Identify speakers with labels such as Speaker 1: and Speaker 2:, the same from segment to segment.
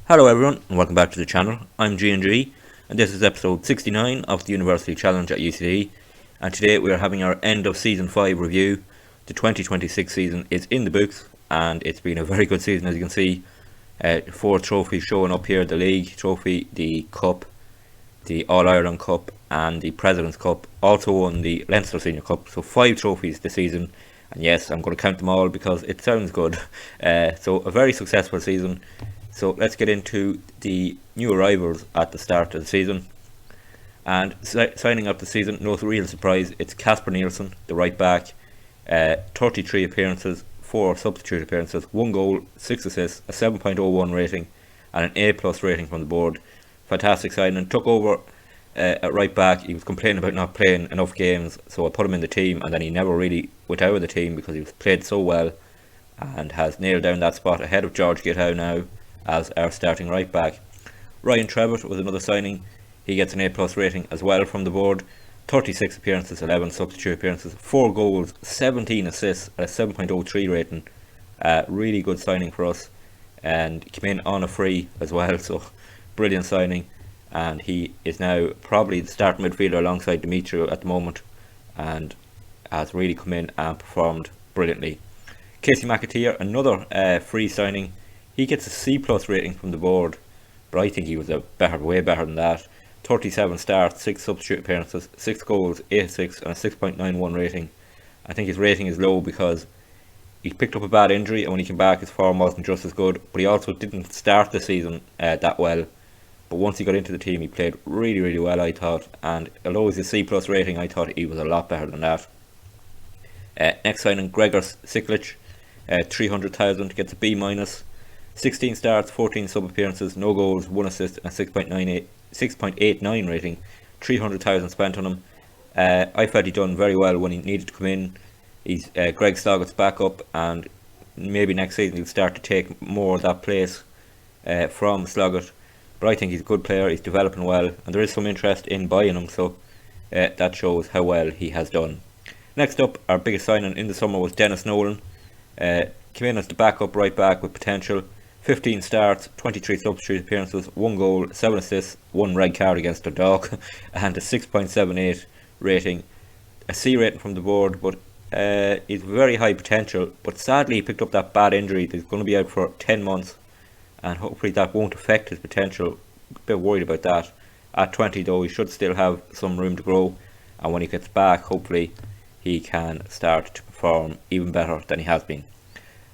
Speaker 1: Hello everyone and welcome back to the channel. I'm G&G and this is episode 69 of the University Challenge at UCD, and today we are having our end of season 5 review. The 2026 season is in the books and it's been a very good season, as you can see. 4 trophies showing up here: the League Trophy, the Cup, the All-Ireland Cup and the President's Cup. Also won the Leinster Senior Cup, so 5 trophies this season. And yes, I'm going to count them all because it sounds good. So a very successful season. So let's get into the new arrivals at the start of the season. And signing up the season, no real surprise, it's Casper Nielsen, the right back. 33 appearances, 4 substitute appearances, 1 goal, 6 assists, a 7.01 rating and an A+ rating from the board. Fantastic signing. Took over at right back. He was complaining about not playing enough games, so I put him in the team, and then he never really went out of the team because he was played so well and has nailed down that spot ahead of George Githow now as our starting right back. Ryan Trevitt was another signing. He gets an A+ rating as well from the board. 36 appearances, 11 substitute appearances, 4 goals, 17 assists, a 7.03 rating. Really good signing for us, and came in on a free as well, so brilliant signing. And he is now probably the starting midfielder alongside Dimitri at the moment, and has really come in and performed brilliantly. Casey McAteer, another free signing. He gets a C+ rating from the board, but I think he was way better than that. 37 starts, 6 substitute appearances, 6 goals, 8 assists and a 6.91 rating. I think his rating is low because he picked up a bad injury, and when he came back his form wasn't just as good, but he also didn't start the season that well. But once he got into the team he played really well, I thought, and although he's a C+ rating, I thought he was a lot better than that. Next signing, Gregor Siklich, 300,000, gets a B-. 16 starts, 14 sub appearances, no goals, 1 assist and a 6.89 rating. 300,000 spent on him. I felt he done very well when he needed to come in. He's Greg Stoggett's backup, and maybe next season he'll start to take more of that place from Sloggett. But I think he's a good player, he's developing well, and there is some interest in buying him, so that shows how well he has done. Next up, our biggest signing in the summer was Dennis Nolan. Came in as the backup right back with potential. 15 starts, 23 substitute appearances, 1 goal, 7 assists, 1 red card against Dundalk and a 6.78 rating. A C rating from the board, but he's very high potential, but sadly he picked up that bad injury. He's going to be out for 10 months, and hopefully that won't affect his potential. A bit worried about that. At 20 though, he should still have some room to grow, and when he gets back hopefully he can start to perform even better than he has been.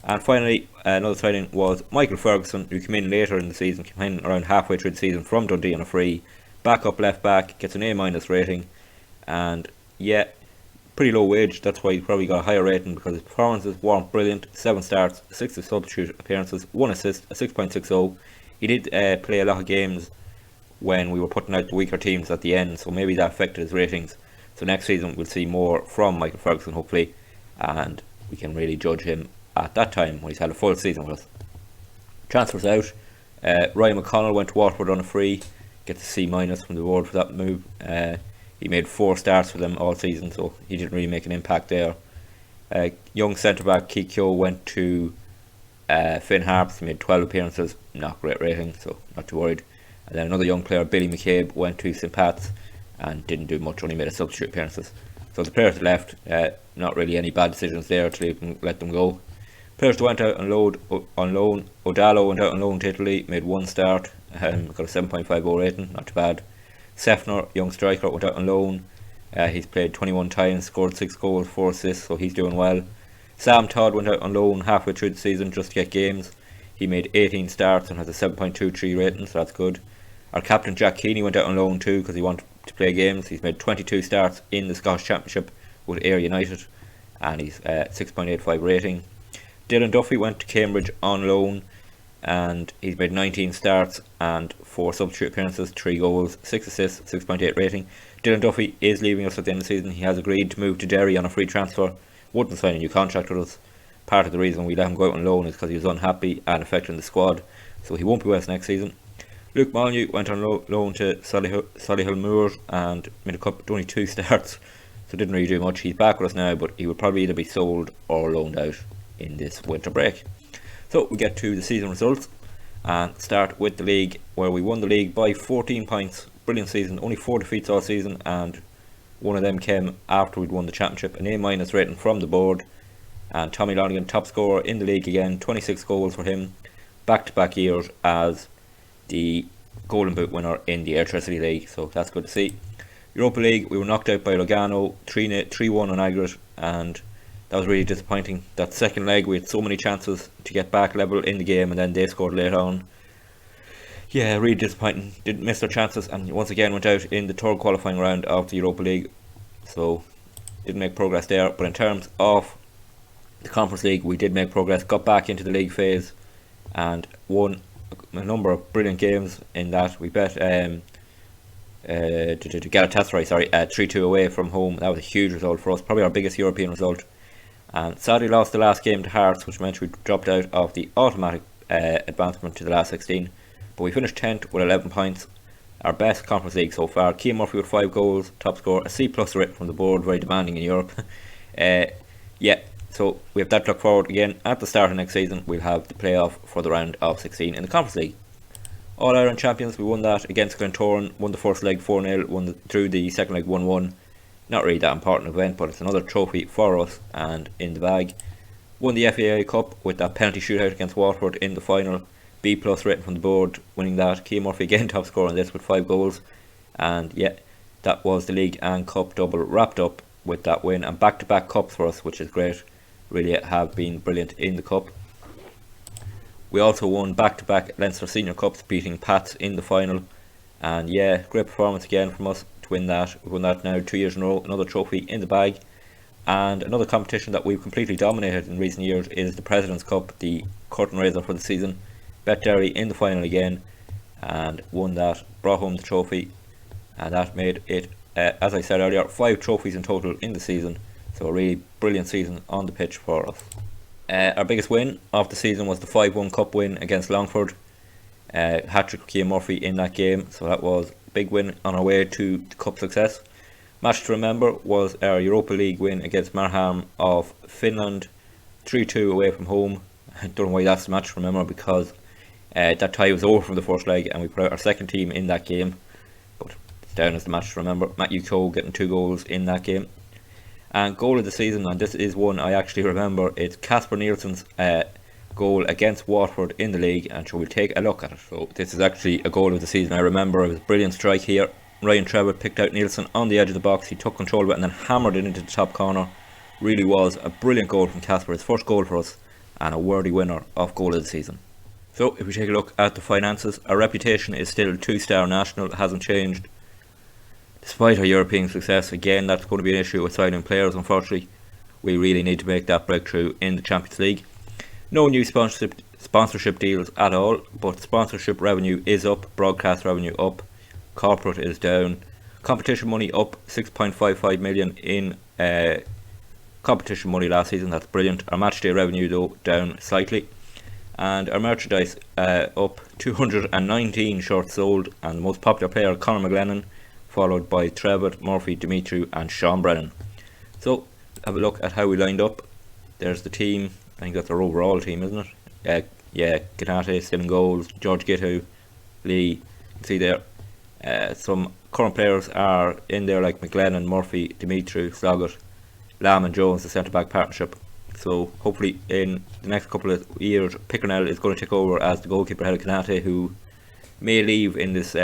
Speaker 1: And finally, another signing was Michael Ferguson, who came in later in the season, came in around halfway through the season from Dundee on a free. Backup left back, gets an A- rating, and yeah, pretty low wage, that's why he probably got a higher rating, because his performances weren't brilliant. 7 starts, 6 substitute appearances, 1 assist, a 6.60. He did play a lot of games when we were putting out the weaker teams at the end, so maybe that affected his ratings. So next season we'll see more from Michael Ferguson hopefully, and we can really judge him at that time when he's had a full season with us. Transfers out, Ryan McConnell went to Waterford on a free, gets a C- from the board for that move. He made 4 starts for them all season, so he didn't really make an impact there. Young centre back Keith Keogh went to Finn Harps. He made 12 appearances, not great rating, so not too worried. And then another young player, Billy McCabe, went to St Pat's and didn't do much, only made a substitute appearances. So the players that left, not really any bad decisions there to let them go. Players that went out on loan, Odalo went out on loan to Italy, made 1 start, got a 7.50 rating, not too bad. Sefner, young striker, went out on loan. He's played 21 times, scored 6 goals, 4 assists, so he's doing well. Sam Todd went out on loan halfway through the season just to get games. He made 18 starts and has a 7.23 rating, so that's good. Our captain Jack Keeney went out on loan too because he wanted to play games. He's made 22 starts in the Scottish Championship with Ayr United, and he's 6.85 rating. Dylan Duffy went to Cambridge on loan, and he's made 19 starts and 4 substitute appearances, 3 goals, 6 assists, 6.8 rating. Dylan Duffy is leaving us at the end of the season. He has agreed to move to Derry on a free transfer, wouldn't sign a new contract with us. Part of the reason we let him go out on loan is because he was unhappy and affecting the squad, so he won't be with us next season. Luke Molyneux went on loan to Solihull Moors and made only 2 starts, so didn't really do much. He's back with us now, but he will probably either be sold or loaned out in this winter break. So we get to the season results, and start with the league, where we won the league by 14 points. Brilliant season, only 4 defeats all season, and one of them came after we'd won the championship. An A- rating from the board, and Tommy Lonigan, top scorer in the league again, 26 goals for him, back-to-back years as the Golden Boot winner in the Airtricity League, so that's good to see. Europa League, we were knocked out by Lugano 3-1 on aggregate, and that was really disappointing. That second leg, we had so many chances to get back level in the game, and then they scored later on. Yeah, really disappointing. Didn't miss their chances, and once again went out in the third qualifying round of the Europa League, so didn't make progress there. But in terms of the Conference League, we did make progress, got back into the league phase, and won a number of brilliant games in that. We bet Galatasaray 3-2 away from home. That was a huge result for us, probably our biggest European result. And sadly lost the last game to Hearts, which meant we dropped out of the automatic advancement to the last 16. But we finished 10th with 11 points, our best Conference League so far. Keane Murphy with 5 goals, top score, a C+ rating from the board, very demanding in Europe. So we have that to look forward. Again, at the start of next season, we'll have the playoff for the round of 16 in the Conference League. All Ireland champions, we won that against Glentoran, won the first leg 4-0, drew the second leg 1-1. Not really that important event, but it's another trophy for us and in the bag. Won the FAI Cup with that penalty shootout against Waterford in the final. B+ rating from the board, winning that. Keane Murphy again top scorer on this with 5 goals. And yeah, that was the league and cup double wrapped up with that win. And back-to-back cups for us, which is great. Really have been brilliant in the cup. We also won back-to-back Leinster Senior Cups, beating Pats in the final. And yeah, great performance again from us to win that. We've won that now 2 years in a row, another trophy in the bag. And another competition that we've completely dominated in recent years is the President's Cup, the curtain raiser for the season. Bet Derry in the final again and won that, brought home the trophy, and that made it, as I said earlier, 5 trophies in total in the season. So a really brilliant season on the pitch for us. Our biggest win of the season was the 5-1 cup win against Longford. Hat-trick Keane Murphy in that game, so that was a big win on our way to the cup success. Match to remember was our Europa League win against Marham of Finland, 3-2 away from home. I don't know why that's the match to remember, because that tie was over from the first leg and we put out our second team in that game, but it's down as the match to remember. Matthew Coe getting 2 goals in that game. And goal of the season, and this is one I actually remember, it's Casper Nielsen's goal against Waterford in the league, and so we'll take a look at it. So this is actually a goal of the season. I remember it was a brilliant strike here. Ryan Trevor picked out Nielsen on the edge of the box, he took control of it and then hammered it into the top corner. Really was a brilliant goal from Casper, his first goal for us, and a worthy winner of goal of the season. So if we take a look at the finances, our reputation is still 2-star national, it hasn't changed. Despite our European success, again that's going to be an issue with signing players unfortunately. We really need to make that breakthrough in the Champions League. No new sponsorship deals at all, but sponsorship revenue is up, broadcast revenue up, corporate is down. Competition money up 6.55 million in competition money last season, that's brilliant. Our matchday revenue though down slightly. And our merchandise up 219 shirts sold, and the most popular player Conor McGlennon, followed by Trevor, Murphy, Dimitri and Sean Brennan. So have a look at how we lined up. There's the team, I think that's our overall team, isn't it? Ganate still in goals, George Gittu, Lee, you can see there. Some current players are in there like McGlennon, Murphy, Dimitri, Sloggett, Lamb and Jones, the centre back partnership. So hopefully in the next couple of years Pickernell is going to take over as the goalkeeper ahead of Kanate, who may leave in this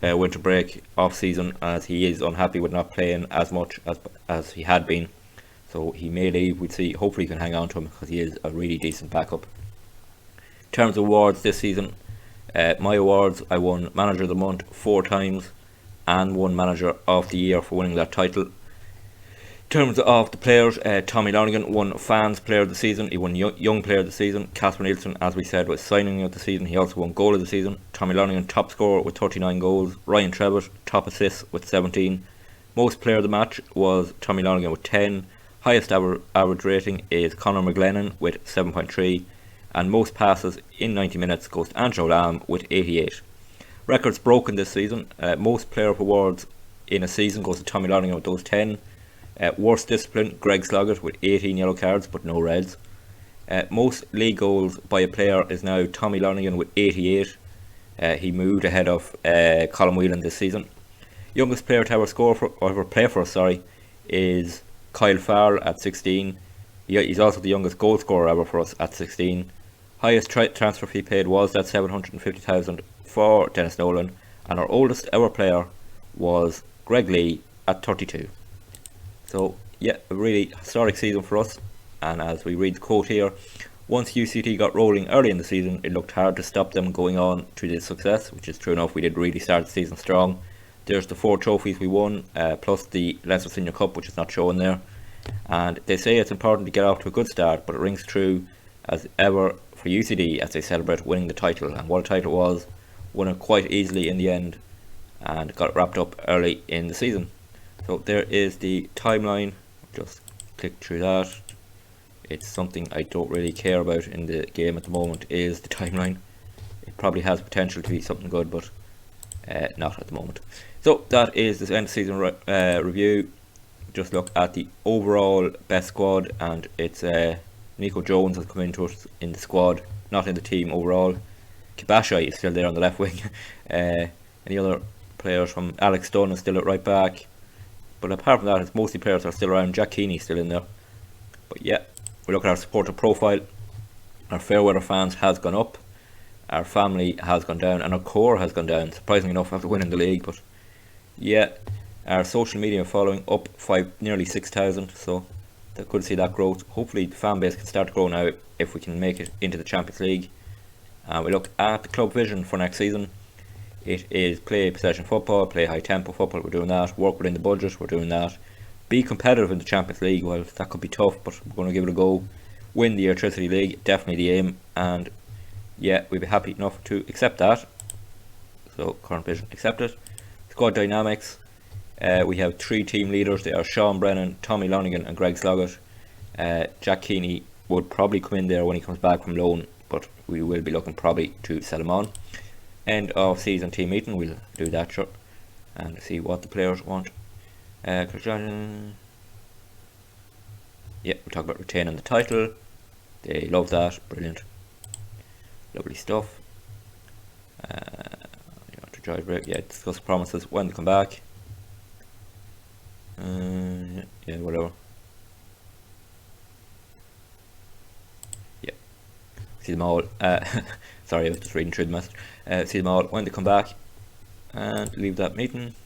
Speaker 1: winter break off season, as he is unhappy with not playing as much as he had been. So he may leave, we'll see. Hopefully he can hang on to him because he is a really decent backup. In terms of awards this season, my awards, I won Manager of the Month 4 times and won Manager of the Year for winning that title. In terms of the players, Tommy Lonigan won Fans Player of the Season, he won Young Player of the Season. Casper Nielsen, as we said, was signing of the season, he also won Goal of the Season. Tommy Lonigan top scorer with 39 goals. Ryan Trevitt top assists with 17. Most player of the match was Tommy Lonigan with 10. Highest average rating is Conor McGlennon with 7.3. And most passes in 90 minutes goes to Angelo Lamb with 88. Records broken this season, most player of awards in a season goes to Tommy Lonigan with those 10. Worst discipline, Greg Sloggett with 18 yellow cards but no reds. Most league goals by a player is now Tommy Lonergan with 88. He moved ahead of Colin Whelan this season. Youngest player to ever play for us, is Kyle Farrell at 16. He's also the youngest goal scorer ever for us at 16. Highest transfer fee paid was that 750,000 for Dennis Nolan, and our oldest ever player was Greg Lee at 32. So yeah, a really historic season for us. And as we read the quote here, once UCT got rolling early in the season, it looked hard to stop them going on to this success, which is true enough. We did really start the season strong. There's the 4 trophies we won, plus the Leinster Senior Cup, which is not showing there. And they say it's important to get off to a good start, but it rings true as ever for UCD as they celebrate winning the title. And what a title it was, won it quite easily in the end, and got it wrapped up early in the season. So there is the timeline. Just click through that. It's something I don't really care about in the game at the moment, is the timeline. It probably has potential to be something good, but not at the moment. So that is this end of season review. Just look at the overall best squad, and it's Nico Jones has come into us in the squad, not in the team overall. Kibashai is still there on the left wing. Any other players from Alex Dunn is still at right back. But apart from that, it's mostly players that are still around. Jack Keeney still in there. But yeah, we look at our supporter profile. Our Fairweather fans has gone up. Our family has gone down, and our core has gone down, surprisingly enough, after winning the league. But yeah, our social media following up nearly 6,000, so that could see that growth. Hopefully the fan base can start to grow now if we can make it into the Champions League. We look at the club vision for next season. It is play possession football, play high tempo football, we're doing that. Work within the budget, we're doing that. Be competitive in the Champions League, well, that could be tough, but we're going to give it a go. Win the Electricity League, definitely the aim, and yeah, we'd be happy enough to accept that. So current vision accepted. Squad dynamics, we have 3 team leaders. They are Sean Brennan, Tommy Lonergan and Greg Sloggett. Jack Keeney would probably come in there when he comes back from loan, but we will be looking probably to sell him on. End of season team meeting, we'll do that short and see what the players want. Yeah, we'll talk about retaining the title. They love that, brilliant, lovely stuff. You want to drive break? Yeah, discuss promises when they come back. Yeah, whatever. Yeah, see them all. Sorry, I was just reading through the message. See them all when they come back, and leave that meeting.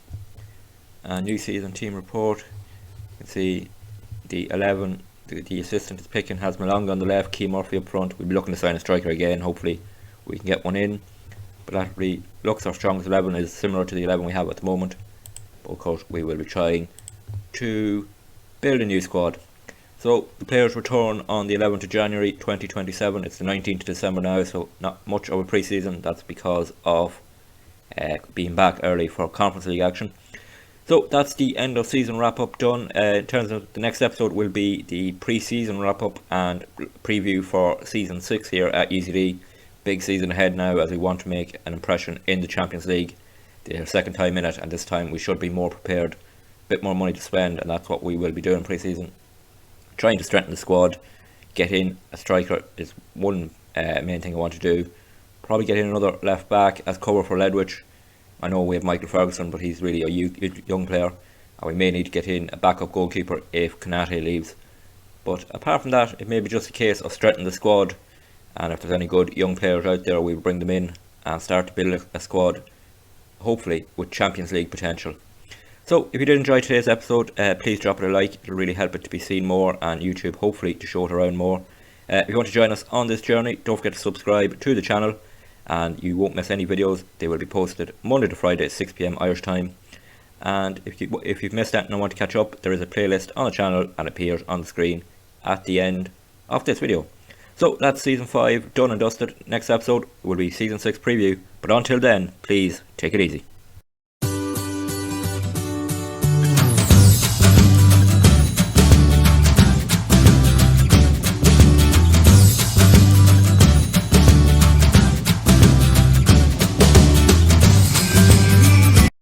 Speaker 1: New season team report. You can see the 11. The assistant is picking has Malonga on the left, Key Murphy up front. We'll be looking to sign a striker again. Hopefully, we can get one in. But that really looks our strongest 11 is similar to the 11 we have at the moment. But of course, we will be trying to build a new squad. So the players return on the 11th of January 2027. It's the 19th of December now, so not much of a pre-season. That's because of being back early for Conference League action. So that's the end of season wrap up done. In terms of the next episode will be the pre-season wrap up and preview for season 6 here at UCD. Big season ahead now as we want to make an impression in the Champions League. Their second time in it, and this time we should be more prepared, a bit more money to spend, and that's what we will be doing pre-season. Trying to strengthen the squad, get in a striker is one main thing I want to do. Probably get in another left back as cover for Ledwich. I know we have Michael Ferguson, but he's really a young player, and we may need to get in a backup goalkeeper if Kanate leaves. But apart from that, it may be just a case of strengthening the squad, and if there's any good young players out there, we'll bring them in and start to build a squad, hopefully with Champions League potential. So if you did enjoy today's episode, please drop it a like. It'll really help it to be seen more, and YouTube hopefully to show it around more. If you want to join us on this journey, don't forget to subscribe to the channel, and you won't miss any videos. They will be posted Monday to Friday at 6 PM Irish time. And if you've missed anything and want to catch up, there is a playlist on the channel and appears on the screen at the end of this video. So that's season 5 done and dusted. Next episode will be season 6 preview, but until then, please take it easy.